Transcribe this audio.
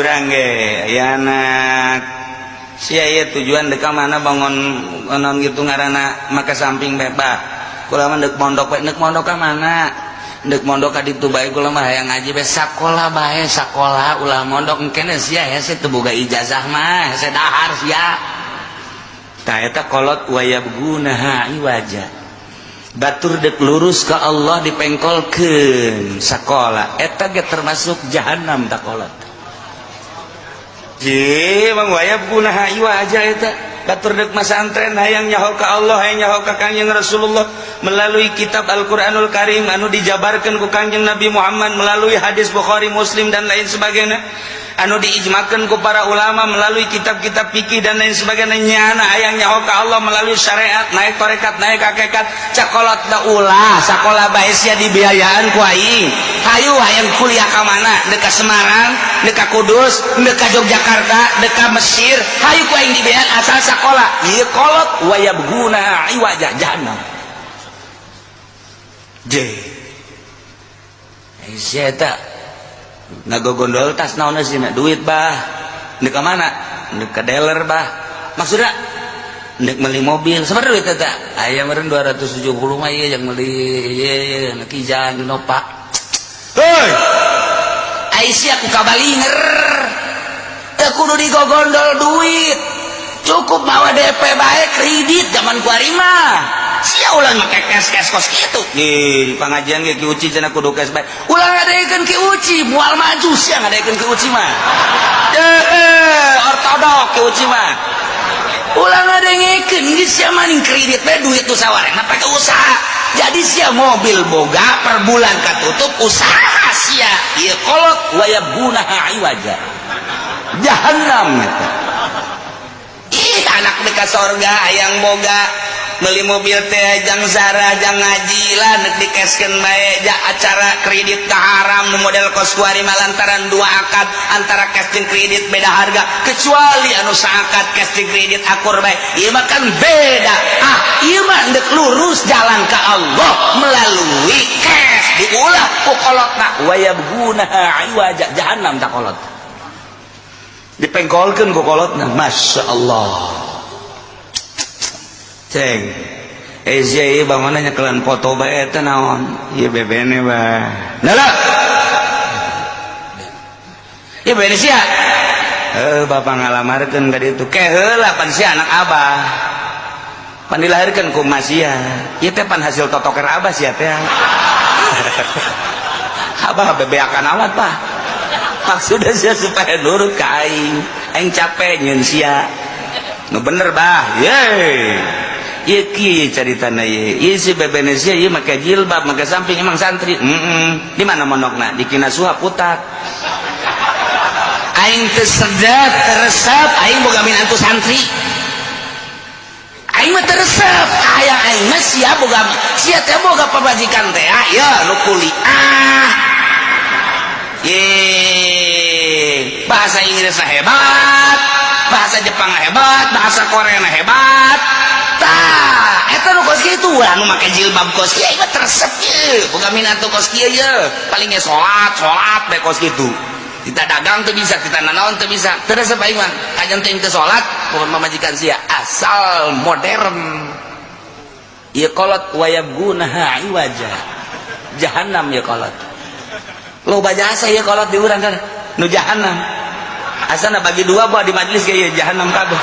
urang ge aya anak sia ieu tujuan dek mana bangun non gitu ngaranna maka samping bebas kula mah deuk mondok we neuk mondok ka mana deuk mondok ka ditu bae kula mah hayang ngaji bae sakola bae sakola ulah mondok engkene sia hese teu boga ijazah mah hese dahar sia tah eta kolot wayabgunaha iwaja batur dek lurus ka Allah dipengkolkeun sakola eta ge termasuk jahanam tak kolot je bang wayabgunaha iwaja eta batur dek masantren hayang nyaho ka Allah hayang nyaho ka Kangjeng Rasulullah melalui kitab Al-Qur'anul Karim anu dijabarkeun ku Kangjeng Nabi Muhammad melalui hadis Bukhari Muslim dan lain sebagainya anu diijmakeun ku para ulama melalui kitab-kitab fikih dan lain sebagainya nyana hayang nyaho ka Allah melalui syariat naik tarekat naik hakikat cakolot da ulah sakola bae sia dibiayaan ku aing hayu hayang kuliah ka mana deuk ka Semarang deuk ka Kudus deuk ka Yogyakarta deuk ka Mesir hayu ku aing dibiayaan asal sakola ieu kolot wayabguna iwaja jahannam je sia eta ngagogondol tas naon sih duit bah deuk ka mana deuk ka dealer bah maksudna deuk meuli mobil sabar duit eta aya meureun 270 mah ieu yang meuli ieu na kijang dinopak heuy Aisyah ku kabalinger teu kudu digogondol duit cukup bawa DP bae kredit zaman kuari mah sia ulah make cash kos kitu di pangajian ge ki uci cenah kudu cash bae ulah ngadekeun ki uci moal maju sia ngadekeun ki uci mah ortodok ki uci mah ulah ngadekeun geus sia maning kredit bae duit tu sawarena pake usaha jadi sia mobil boga per bulan katutup usaha sia ieu kolot wayabgunaha iwaja jahannam eta ih anak dekat sorga hayang boga beli mobil teh jang zara jang ngaji lah nek dikeskeun bae ja acara kredit ka haram nu model kos kuari malantaran dua akad antara cash jeung kredit beda harga kecuali anu saakad cash jeung kredit akur bae ieu mah kan beda ieu mah deuk lurus jalan ka Allah melalui cash diulah ku kolotna wayabgunaha iwaja jahannam tak kolot dipengkolkeun ku kolotna masyaallah ceng ieu bagaimana nyekelan foto bae eta naon ieu bebene bah nala ieu bebene sia bapak ngalamarkeun ka ditu ke heula pan sia anak abah pan dilahirkeun ku masia ieu teh pan hasil totoker abah sia teh abah bebeakan amat pak maksudnya sia supaya nurut ka aing capek nyeun sia nu bener bah ye ieu kieu caritana ieu si bebene sia ieu make jilbab make samping emang santri di mana mondokna di Kinasuha Putak aing teu sedap teresep aing boga minantu santri aing mah teresep aya aing mah sia boga sia teh boga pabajikan teh ya nu kuliah ye bahasa Inggris hebat bahasa Jepang hebat bahasa Korea hebat tah eta nu kos kitu ulah nu make jilbab kos kieu mah teresep ye boga minantu kos kieu ye paling ge salat bae kos kitu kita dagang teu bisa kita nanaon teu bisa teresep aing mah kajen teh teu salat pokon mamajikan sia asal modern ieu kolot wayabgunaha iwaja jahannam ieu kolot loba jasa ieu kolot di urang kan nu jahannam asana bagi dua buat di majelis kayak jahannam kabeh